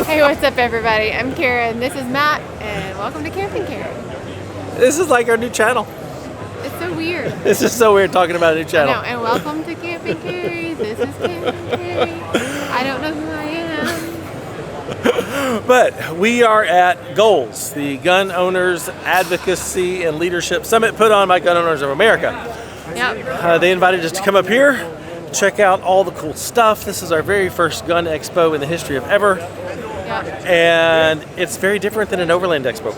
Hey, what's up, everybody? I'm Karen. This is Matt, and welcome to Camping Karen. This is like our new channel. It's so weird. It's just so weird talking about a new channel. I know, and welcome to Camping Carrie. This is Camping Carrie. I don't know who I am. But we are at Goals, the Gun Owners Advocacy and Leadership Summit put on by Gun Owners of America. Yep. They invited us to come up here, check out all the cool stuff. This is our very first gun expo in the history of ever. Yep. And it's very different than an Overland Expo.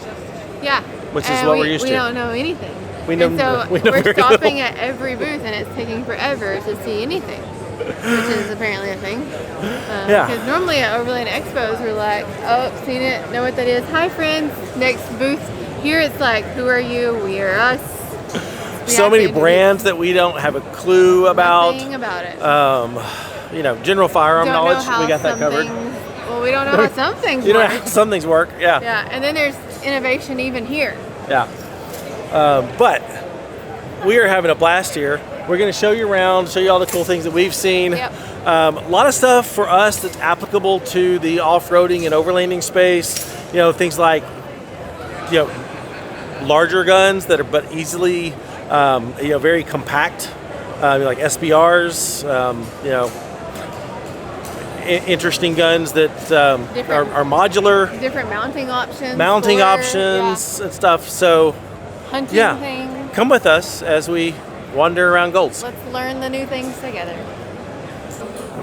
Yeah. Which is what we're used to. We don't know anything. We know we're stopping at every booth, and it's taking forever to see anything, which is apparently a thing. Yeah. Because normally at Overland Expos, we're like, oh, seen it, know what that is. Hi, friends. Next booth. Here it's like, who are you? We are us. So many brands that we don't have a clue about. Nothing about it. General firearm knowledge. We got that covered. Well, we don't know how some things You know work. how some things work. Yeah. Yeah, and then there's innovation even here. Yeah. But we are having a blast here. We're going to show you around, show you all the cool things that we've seen. Yep. A lot of stuff for us that's applicable to the off-roading and overlanding space. Things like, larger guns that are but easily, very compact, like SBRs. Interesting guns that are modular. Different mounting options. And stuff. So, hunting things. Come with us as we wander around Goals. Let's learn the new things together.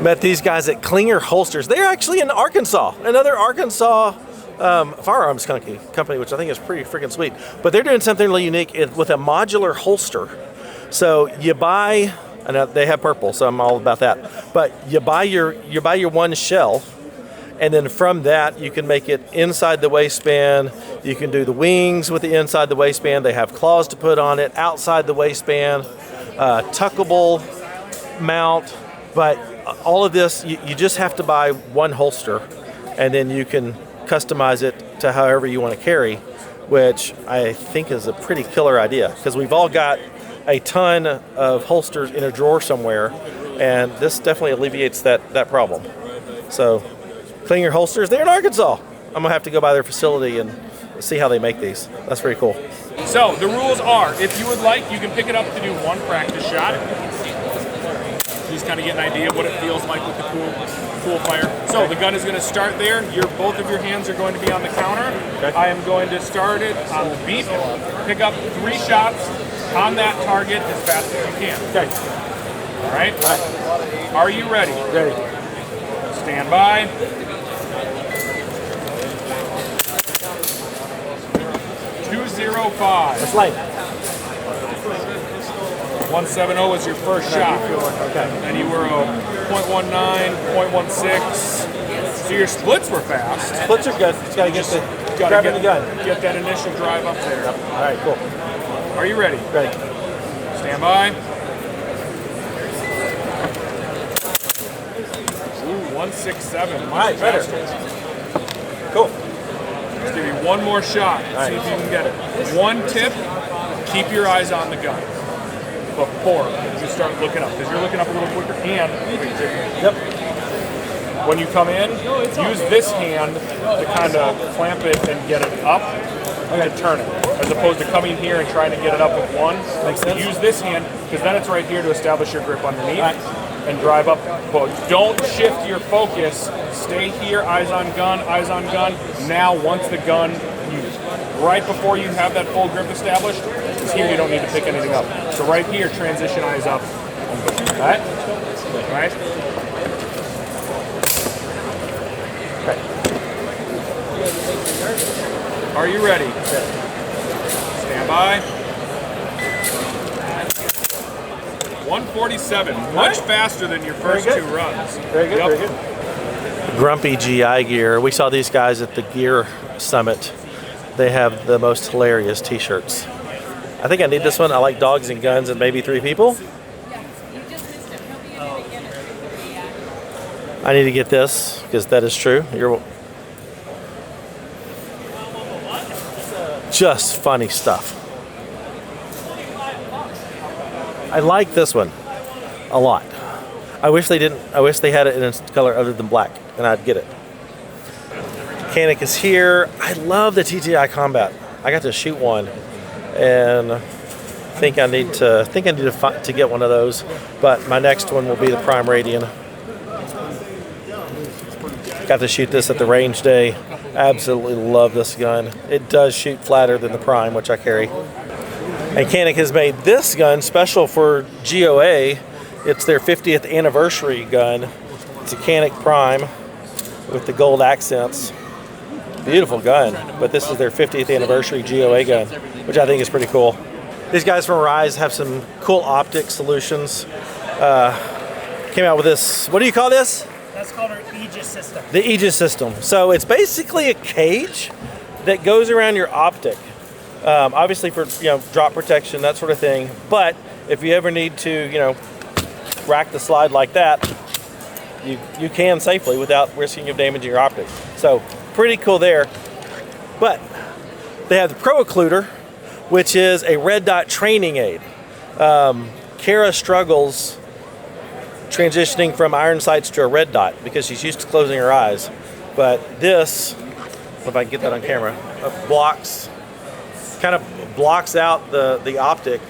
Met these guys at Klinger Holsters. They're actually in Arkansas, another Arkansas firearms company, which I think is pretty freaking sweet. But they're doing something really unique with a modular holster. So you buy, and they have purple, so I'm all about that. But you buy your one shell, and then from that you can make it inside the waistband. You can do the wings with the inside the waistband. They have claws to put on it outside the waistband, tuckable mount. But all of this, you just have to buy one holster, and then you can customize it to however you want to carry, which I think is a pretty killer idea, because we've all got a ton of holsters in a drawer somewhere, and this definitely alleviates that problem. So, Klinger Holsters, they're in Arkansas. I'm gonna have to go by their facility and see how they make these. That's pretty cool. So the rules are, if you would like, you can pick it up to do one practice shot. Just kind of get an idea of what it feels like with the cool fire. So the gun is going to start there. Both of your hands are going to be on the counter. Okay. I am going to start it on the beep. Pick up 3 shots on that target as fast as you can. Okay. All right. Are you ready? Ready. Stand by. 205. That's light. 170 is your first shot. Okay. And you were a .19, .16. So your splits were fast. Splits are good. Just gotta get grabbing the gun. Get that initial drive up there. Yep. All right, cool. Are you ready? Ready. Stand by. Ooh, 167. All right, better. Cool. Let's give you one more shot. Right. See if you can get it. One tip, keep your eyes on the gun before you start looking up, because you're looking up a little quicker. And Yep. when you come in, use this hand to kind of clamp it and get it up and turn it, as opposed to coming here and trying to get it up with one. Makes sense. Use this hand, because then it's right here to establish your grip underneath and drive up. But don't shift your focus. Stay here, eyes on gun, eyes on gun. Now, once the gun, right before you have that full grip established, is here you don't need to pick anything up. So right here, transition eyes up. All right? All right? Okay. Are you ready? Stand by. 147, much faster than your first 2 runs. Very good, very good. Grumpy GI Gear. We saw these guys at the Gear Summit. They have the most hilarious t-shirts. I think I need this one. I like dogs and guns and maybe 3 people. I need to get this, because that is true. Just funny stuff. I like this one a lot. I wish they didn't. I wish they had it in a color other than black, and I'd get it. Mechanic is here. I love the TTI Combat. I got to shoot one, and think I need to get one of those. But my next one will be the Prime Radian. Got to shoot this at the range day. Absolutely love this gun. It does shoot flatter than the Prime, which I carry. Mechanic has made this gun special for GOA. It's their 50th anniversary gun. It's a Canic Prime with the gold accents. Beautiful gun, but this is their 50th anniversary GOA gun, which I think is pretty cool. These guys from Rise have some cool optic solutions. Came out with this, what do you call this? That's called our Aegis system. The Aegis system. So it's basically a cage that goes around your optic. Obviously for drop protection, that sort of thing. But if you ever need to rack the slide like that, you can safely without risking of damaging your optic. So pretty cool there. But they have the Pro Occluder, which is a red dot training aid. Kara struggles transitioning from iron sights to a red dot because she's used to closing her eyes. But this, if I can get that on camera, kind of blocks out the optic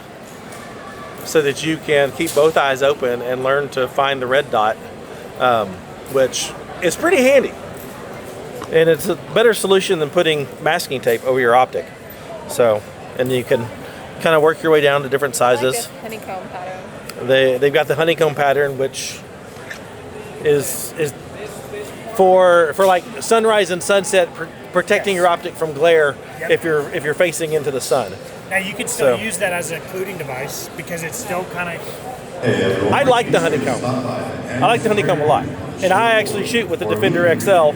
so that you can keep both eyes open and learn to find the red dot, which is pretty handy. And it's a better solution than putting masking tape over your optic. So, and you can kind of work your way down to different sizes. I like this honeycomb pattern. They've got the honeycomb pattern, which is for like sunrise and sunset, protecting your optic from glare. Yep. if you're facing into the sun. Now you can still use that as an occluding device because it's still kind of. I like the honeycomb. I like the honeycomb a lot. And I actually shoot with the Defender XL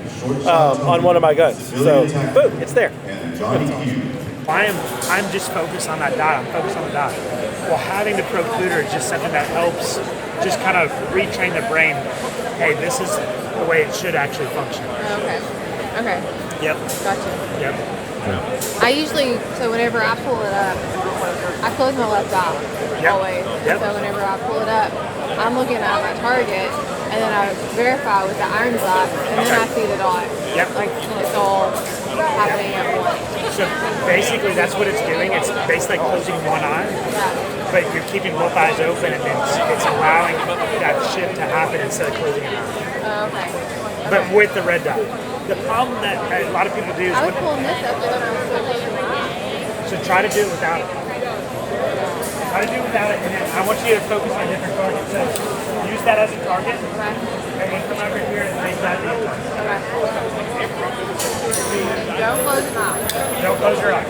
on one of my guns. So, boom, it's there. I'm just focused on that dot. I'm focused on the dot. Well, having the Pro Occluder is just something that helps just kind of retrain the brain. Hey, this is the way it should actually function. Okay. Yep. Gotcha. Yep. I usually, so whenever I pull it up, I close my left eye always. Yep. So whenever I pull it up, I'm looking at my target, and then I verify with the iron sight, and then I see the dot. Yep. Like it's all happening at once. So basically, that's what it's doing. It's basically like closing one eye, but you're keeping both eyes open, and it's allowing that shift to happen instead of closing an eye. Okay. But with the red dot. The problem that a lot of people do is I was pulling this up, and then I was closing my eye. so try to do it without it. Try to do it without it, and then I want you to focus on different targets. So use that as a target, and then come over here and make that the target. Don't close your eye. Don't close your eye.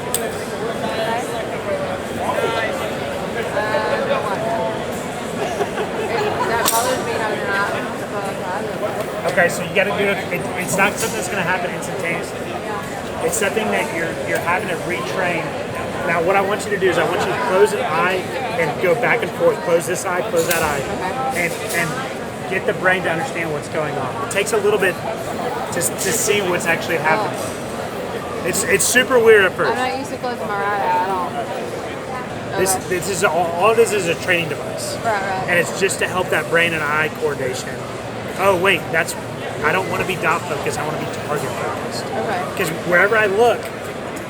That bothers me having an eye. Okay, so you got to do it. It's not something that's going to happen instantaneously. It's something that you're having to retrain. Now, what I want you to do is I want you to close an eye and go back and forth. Close this eye, close that eye, and get the brain to understand what's going on. It takes a little bit to see what's actually happening. It's super weird at first. I'm not used to closing my right eye at all. This is all this is a training device, Right. and it's just to help that brain and eye coordination. Oh wait, I don't want to be dot focused. I want to be target focused. Okay. Because wherever I look,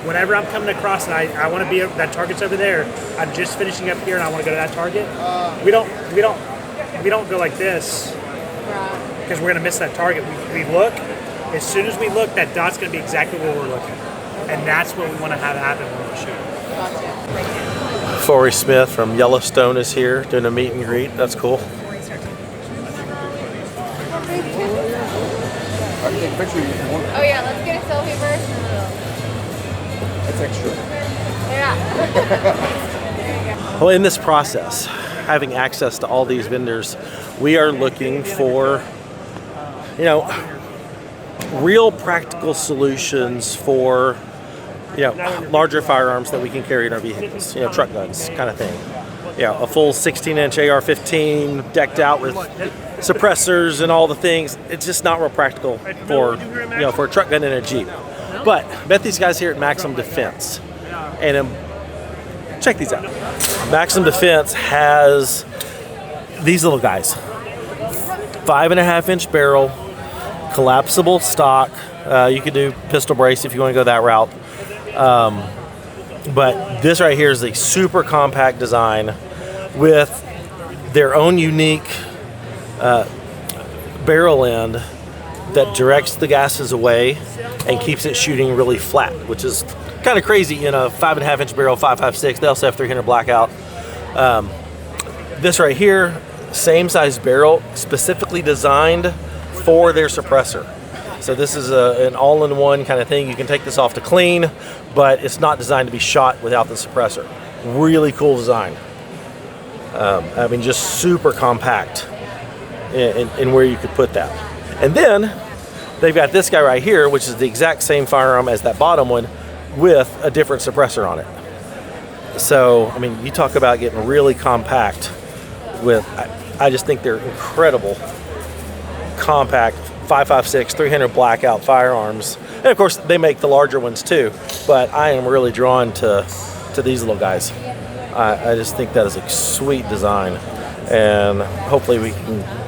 whenever I'm coming across and I want to be that target's over there. I'm just finishing up here and I want to go to that target. We don't go like this Right. because we're gonna miss that target. We look. As soon as we look, that dot's gonna be exactly where we're looking, and that's what we want to have happen when we shoot. Gotcha. Forrest Smith from Yellowstone is here doing a meet and greet. That's cool. Oh yeah, let's get a selfie first. That's extra. Yeah. Well, in this process, having access to all these vendors, we are looking for, real practical solutions for, larger firearms that we can carry in our vehicles, truck guns kind of thing. A full 16-inch AR-15 decked out with suppressors and all the things. It's just not real practical for, for a truck gun and a Jeep. But met these guys here at Maximum Defense, and check these out. Maximum Defense has these little guys, 5.5-inch barrel, collapsible stock, You could do pistol brace if you want to go that route. But this right here is a super compact design with their own unique barrel end that directs the gases away and keeps it shooting really flat, which is kind of crazy in a 5.5 inch barrel, 5.56. They also have 300 blackout. This right here, same size barrel, specifically designed for their suppressor. So this is an all-in-one kind of thing. You can take this off to clean, but it's not designed to be shot without the suppressor. Really cool design. I mean, just super compact in where you could put that. And then they've got this guy right here, which is the exact same firearm as that bottom one with a different suppressor on it. So, I mean, you talk about getting really compact with, I just think they're incredible, compact 5.56, 300 blackout firearms. And of course, they make the larger ones too, but I am really drawn to these little guys. I just think that is a sweet design, and hopefully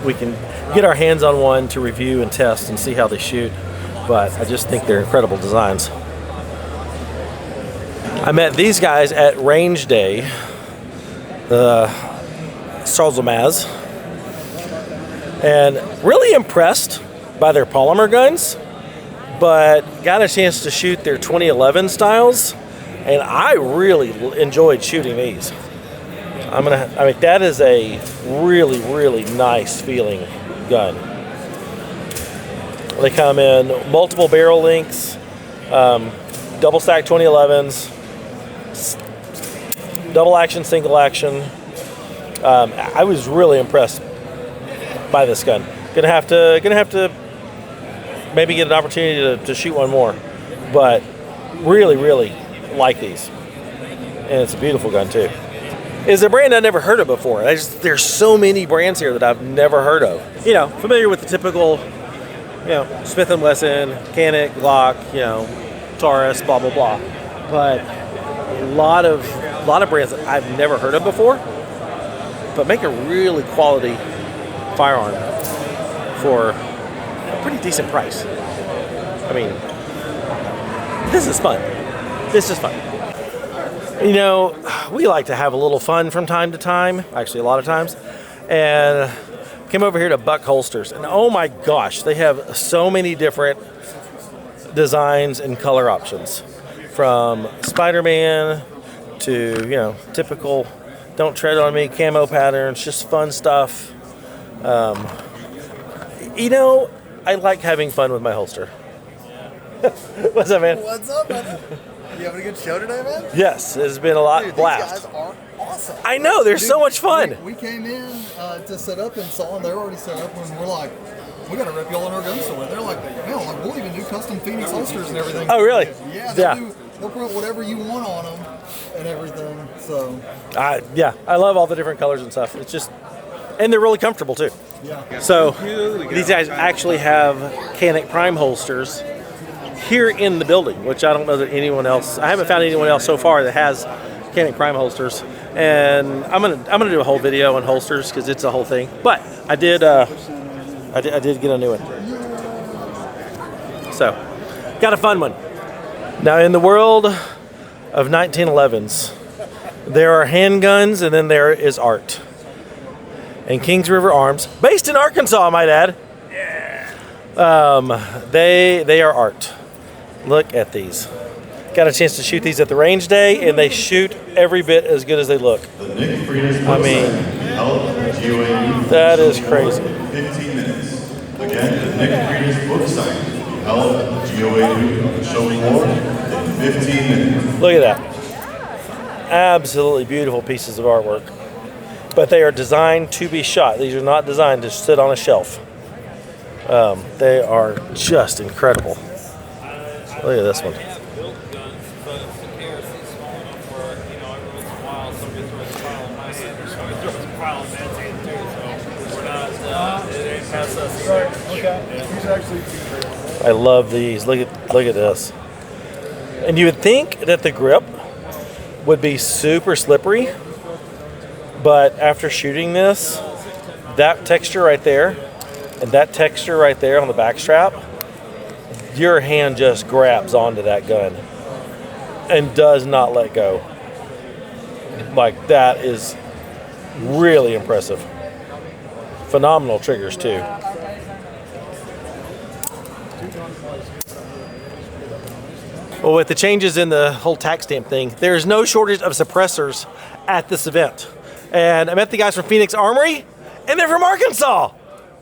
we can get our hands on one to review and test and see how they shoot. But I just think they're incredible designs. I met these guys at Range Day, Charles and really impressed by their polymer guns, but got a chance to shoot their 2011 styles, and I really enjoyed shooting these. I mean, that is a really, really nice feeling gun. They come in multiple barrel lengths, double stack 2011s, double action, single action. I was really impressed by this gun. Gonna have to maybe get an opportunity to shoot one more, but really, really like these, and it's a beautiful gun too. It's a brand I never heard of before. There's so many brands here that I've never heard of. You know, familiar with the typical, you know, Smith & Wesson, Canik, Glock, you know, Taurus, blah blah blah, but a lot of brands that I've never heard of before, but make a really quality firearm for a pretty decent price. I mean, this is fun. This is fun. You know, we like to have a little fun from time to time, actually a lot of times, and came over here to Buck Holsters, and oh my gosh, they have so many different designs and color options, from Spider-Man to, you know, typical don't tread on me camo patterns, just fun stuff. You know, I like having fun with my holster. What's up, man? What's up, man? You having a good show today, man? Yes, it's been a lot. Dude, blast. These guys are awesome. I know, they're so much fun. We came in to set up and saw them. They're already set up, and we're like, we got to rep y'all in our gun store. They're like, man, like, we'll even do custom Phoenix holsters and everything. Oh, really? Yeah. They'll put whatever you want on them and everything. So. Yeah, I love all the different colors and stuff. It's just, and they're really comfortable too. Yeah. So these guys actually have Canik Prime holsters here in the building, which I don't know that anyone else. I haven't found anyone else so far that has Canik Prime holsters, and I'm gonna do a whole video on holsters because it's a whole thing. But I did get a new one, so got a fun one. Now, in the world of 1911s, there are handguns, and then there is art. And Kings River Arms, based in Arkansas, I might add. Yeah. They are art. Look at these. Got a chance to shoot these at the range day, and they shoot every bit as good as they look. I mean, that is crazy. 15 minutes. Again, the Nick Freitas book signing held at the GOA booth on the show floor in 15 minutes. Look at that. Absolutely beautiful pieces of artwork. But they are designed to be shot. These are not designed to sit on a shelf. They are just incredible. Look at this one. I love these. Look at this. And you would think that the grip would be super slippery, but after shooting this, that texture right there and that texture right there on the back strap, your hand just grabs onto that gun and does not let go. Like, that is really impressive. Phenomenal triggers too. Well, with the changes in the whole tax stamp thing, there's no shortage of suppressors at this event. And I met the guys from Phoenix Armory, and they're from Arkansas.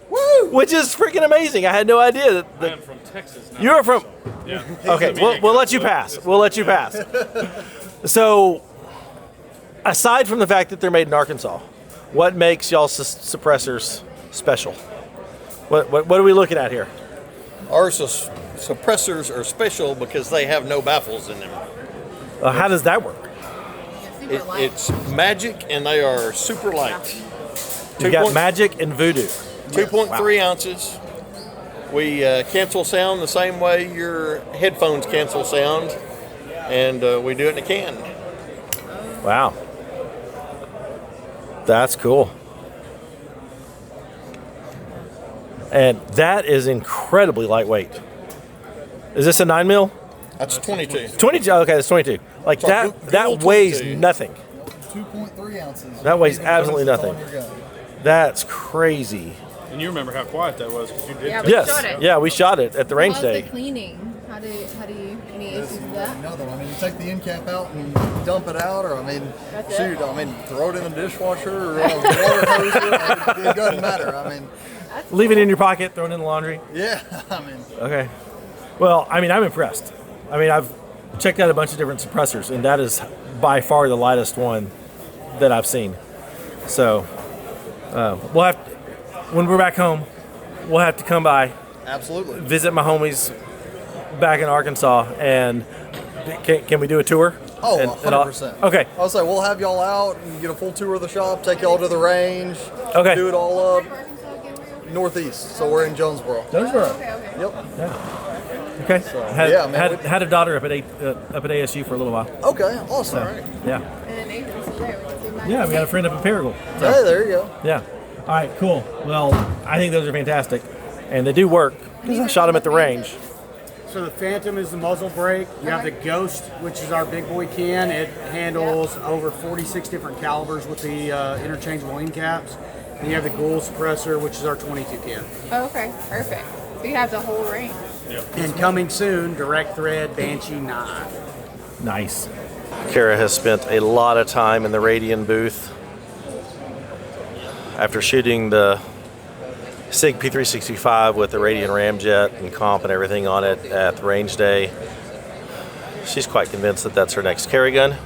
Woo! Which is freaking amazing. I had no idea that. I am from Texas now. You're from. Yeah. Okay, we'll let you pass. We'll let you pass. So, aside from the fact that they're made in Arkansas, what makes y'all suppressors special? What are we looking at here? Our suppressors are special because they have no baffles in them. How does that work? It's magic, and they are super light. You got magic and voodoo. 2.3 ounces. We cancel sound the same way your headphones cancel sound, and we do it in a can. Wow. That's cool. And that is incredibly lightweight. Is this a 9 mil? That's 22. 22. Okay, that's 22. Like So that weighs 22. nothing. 2.3 ounces. That weighs absolutely It's nothing. on your gun. That's crazy. And you remember how quiet that was because you did. Yeah, we Yes. shot it. Yeah, we shot it at the range How's day. the cleaning? How do you any issues with that? Nothing. I mean, you take the end cap out and dump it out, or I mean, That's shoot, it? I mean, throw it in the dishwasher or water hose. It doesn't matter. I mean, Leave it in your pocket, throw it in the laundry. yeah. I mean, Okay. Well, I mean, I'm impressed. I mean, I've checked out a bunch of different suppressors, and that is by far the lightest one that I've seen. So, we'll have when we're back home, we'll have to come by, absolutely. visit my homies back in Arkansas, and can we do a tour? Oh, And 100%. Okay. I'll say we'll have y'all out and get a full tour of the shop, take y'all to the range, Okay. do it all up northeast. So we're in Jonesboro. Jonesboro. Yep. Okay. Had, yeah, man, had a daughter up at ASU for a little while. Okay, awesome. Yeah. And then Nathan's still there. We can see my Yeah, we got a friend up in Paragould. Hey, there you go. Yeah. All right, cool. Well, I think those are fantastic, and they do work because I shot them at the range. So the Phantom is the muzzle brake. You have the Ghost, which is our big boy can. It handles over 46 different calibers with the interchangeable end caps. And you have the Ghoul suppressor, which is our 22 can. Oh, okay, perfect. So you have the whole range. And coming soon, Direct Thread Banshee 9. Nice. Kara has spent a lot of time in the Radian booth after shooting the SIG P365 with the Radian Ramjet and comp and everything on it at the range day. She's quite convinced that that's her next carry gun.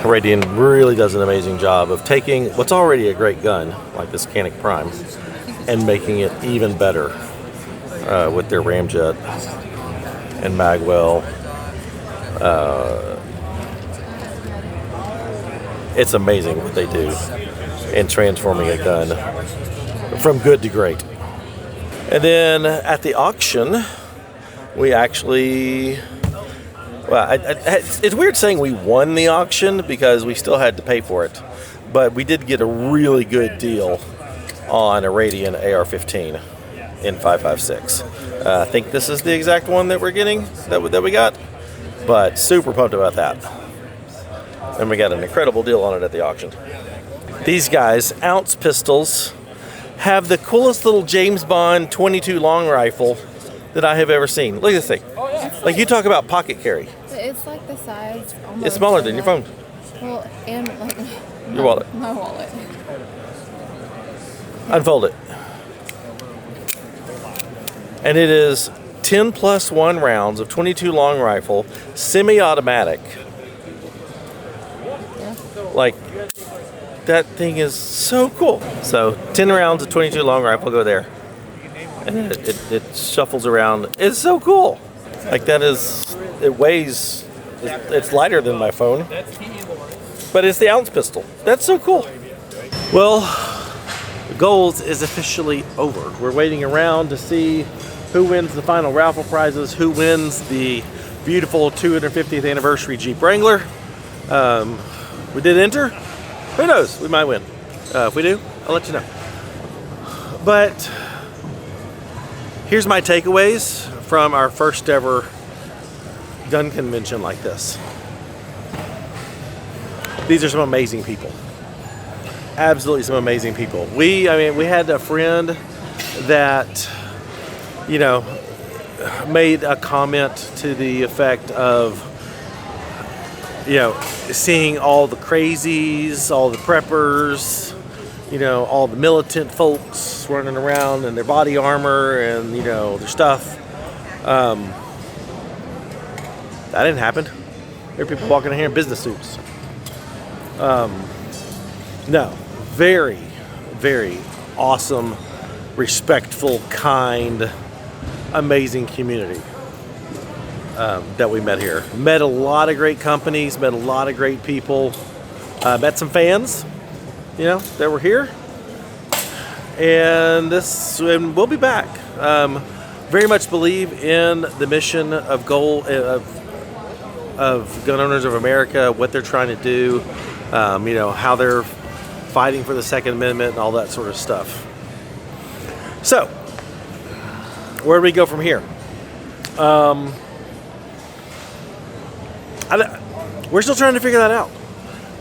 Radian really does an amazing job of taking what's already a great gun, like this Canic Prime, and making it even better with their Ramjet and Magwell. It's amazing what they do in transforming a gun from good to great. And then at the auction, we actually, well, it's weird saying we won the auction because we still had to pay for it, but we did get a really good deal on a Radian AR-15 in 5.56. I think this is the exact one that we're getting, that we got, but super pumped about that. And we got an incredible deal on it at the auction. These guys, Ounce Pistols, have the coolest little James Bond 22 long rifle that I have ever seen. Look at this thing. Like, you talk about pocket carry. It's like the size. Almost It's smaller than your phone. Well, and like Your wallet. my wallet. Unfold it. And it is 10+1 rounds of 22 long rifle, semi-automatic. Like, that thing is so cool. So 10 rounds of 22 long rifle go there. And it shuffles around. It's so cool. Like, that is, it weighs, it's lighter than my phone. But it's the Ounce pistol. That's so cool. Well, the Goals is officially over. We're waiting around to see who wins the final raffle prizes, who wins the beautiful 250th anniversary Jeep Wrangler. We did enter. Who knows? We might win. If we do, I'll let you know. But here's my takeaways from our first ever gun convention like this. These are some amazing people. Absolutely some amazing people. We had a friend that, you know, made a comment to the effect of, you know, seeing all the crazies, all the preppers, you know, all the militant folks running around in their body armor and, you know, their stuff. That didn't happen. There are people walking in here in business suits. No, very, very awesome, respectful, kind, amazing community that we met here. Met a lot of great companies, met a lot of great people, met some fans, you know, that were here. And we'll be back. Very much believe in the mission of Gun Owners of America, what they're trying to do, you know, how they're fighting for the Second Amendment and all that sort of stuff. So, where do we go from here? We're still trying to figure that out.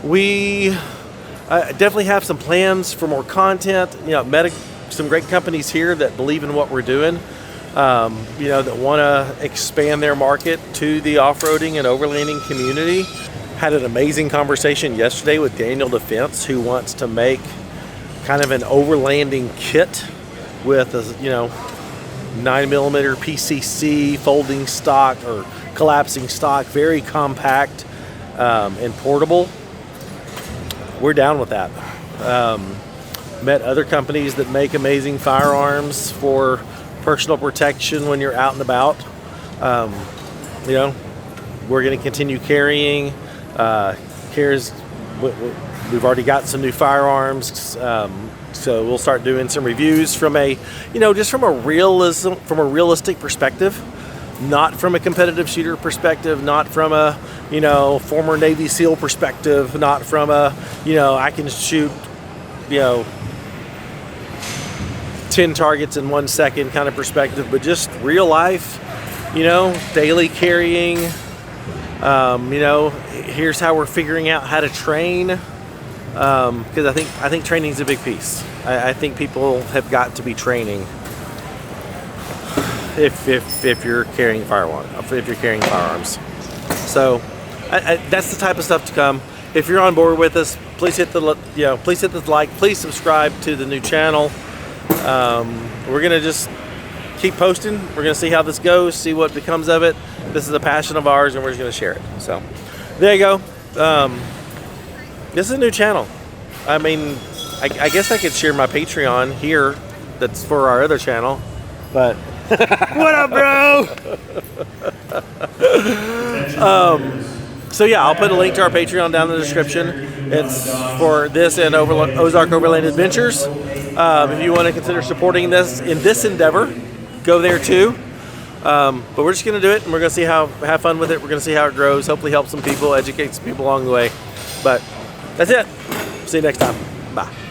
We definitely have some plans for more content. You know, met some great companies here that believe in what we're doing. You know, that want to expand their market to the off-roading and overlanding community. Had an amazing conversation yesterday with Daniel Defense, who wants to make kind of an overlanding kit with a, you know, 9mm PCC folding stock or collapsing stock, very compact and portable. We're down with that. Met other companies that make amazing firearms for personal protection when you're out and about. You know, we're going to continue carrying. We've already got some new firearms, so we'll start doing some reviews from a, you know, just from a realistic perspective, not from a competitive shooter perspective, not from a, you know, former Navy SEAL perspective, not from a, you know, I can shoot, you know, 10 targets in 1 second kind of perspective, but just real life, you know, daily carrying. You know, here's how we're figuring out how to train, because I think training is a big piece. I think people have got to be training if you're carrying firearms. So that's the type of stuff to come. If you're on board with us, please hit the like, please subscribe to the new channel. We're gonna just keep posting. We're gonna see how this goes, see what becomes of it. This is a passion of ours, and we're just gonna share it. So there you go. This is a new channel. I mean, I guess I could share my Patreon here. That's for our other channel, but what up, bro? So yeah, I'll put a link to our Patreon down in the description. It's for this and Ozark Overland Adventures. If you want to consider supporting this in this endeavor, go there too. But we're just going to do it, and we're going to see have fun with it. We're going to see how it grows. Hopefully help some people, educate some people along the way. But that's it. See you next time. Bye.